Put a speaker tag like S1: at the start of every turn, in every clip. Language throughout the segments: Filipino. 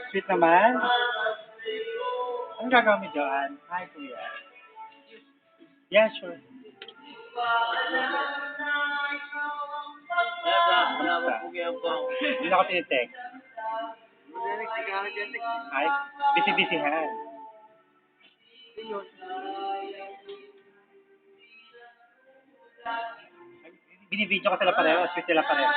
S1: Sweet naman. Anong gagawin mo, Joanne? Hi, kuya. Yeah, sure. Hindi na ako tinitext. Ay, busy-busyhan. Binibidyo ko sila pareho. Sweet sila pareho.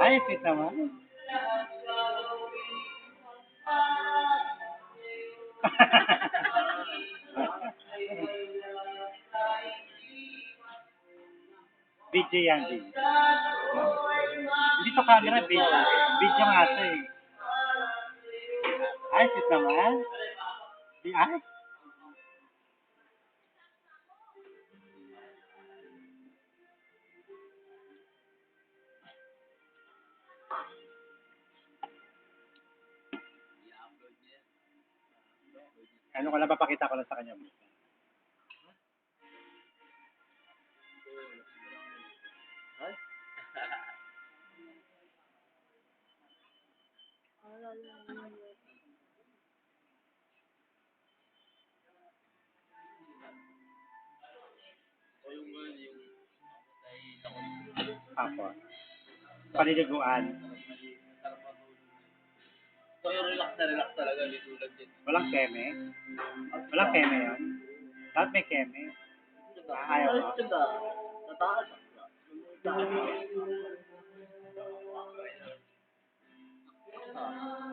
S1: Ay, sweet naman. Video yan, video. Hindi to camera, video. Video nga ito eh. Ay, sweet naman. Ay. Ano ko lang, papakita ko lang sa kanya. Apo. Paliliguan.
S2: So, yung relax talaga, litulad din.
S1: Walang keme. Walang keme yun. Dapat may keme. Ayaw mo.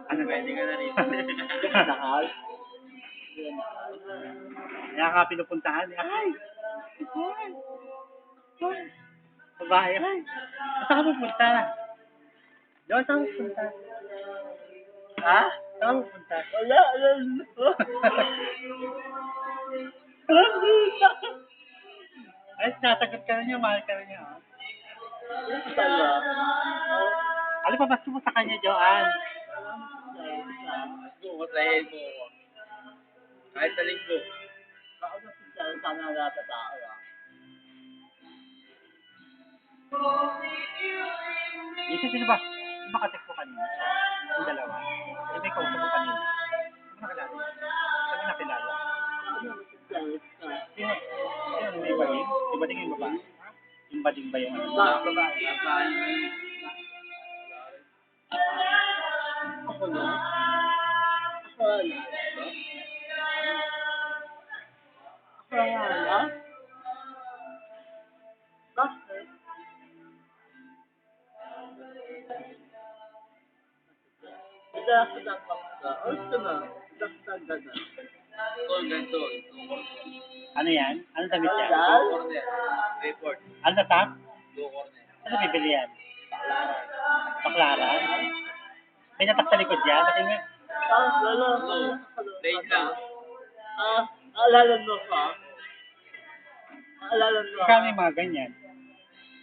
S1: Ano ba?
S2: Pwede ka na rin.
S1: Nakal? Kaya ka pinupuntahan. Ay! Babae. Ay! Saan ka pupunta? Doon, saan ka pupunta? Ha? Saan ka pupunta?
S2: Wala.
S1: Ay, sasagot ka na niya. Mahal ka na niya. Ano pa gusto mo sa kanya, Joanne?
S2: Gumasahin mo ako. Kahit sa linggo.
S1: Isa sino ba? Sino ba katext mo kanina? Yung dalawa. Yung may kausap mo kanina. Sino nakilala? Sino nakilala? Sino? Sino may bading? Yung bading yung babae? Yung bading ba yung ano?
S2: Ganito.
S1: Ano yan? Ano damit yan?
S2: Corner. Report.
S1: Ano na top?
S2: Low corner.
S1: Ano bibili yan? Paklaran? May natak sa likod yan? Pati nga.
S2: Date lang.
S3: Alala mo ka?
S1: Kami yung mga ganyan.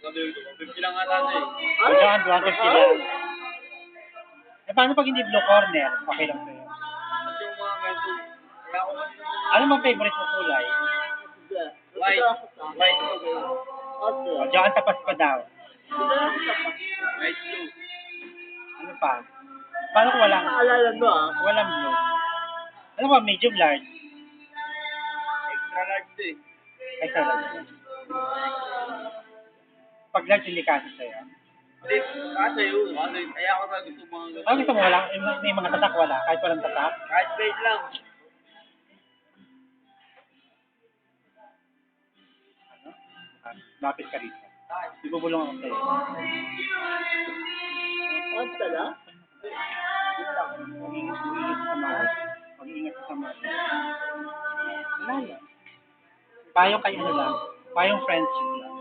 S2: Sabi ko, 50 lang ata na eh.
S1: Joanne, 200 sila. Eh, paano pag hindi blue corner? Okay lang sa'yo.
S2: Kasi yung mga ganito, kaya ako mas
S1: Ano bang favorite mo kulay?
S2: white. White blue.
S1: O, Joanne, tapas pa daw.
S2: White blue.
S1: Ano pa? Paano kung walang,
S3: Alala mo
S1: walang blue? Ano ba, medium large?
S2: Extra large to eh.
S1: Ay, sarap. Pag large, hindi kasi sa'yo.
S2: Hindi, kasi yun. Kaya ako sa gusto mga ganito.
S1: Ano gusto mo, wala? May mga tatak, wala? Kahit walang tatak?
S2: Kahit beige lang.
S1: Ano? Lapit ka rito. Ibubulong ako sa'yo. Mag-iingat sa mga. Mag-iingat sa mga. Wala lang. Payong kayo na lang. Payong friendship lang.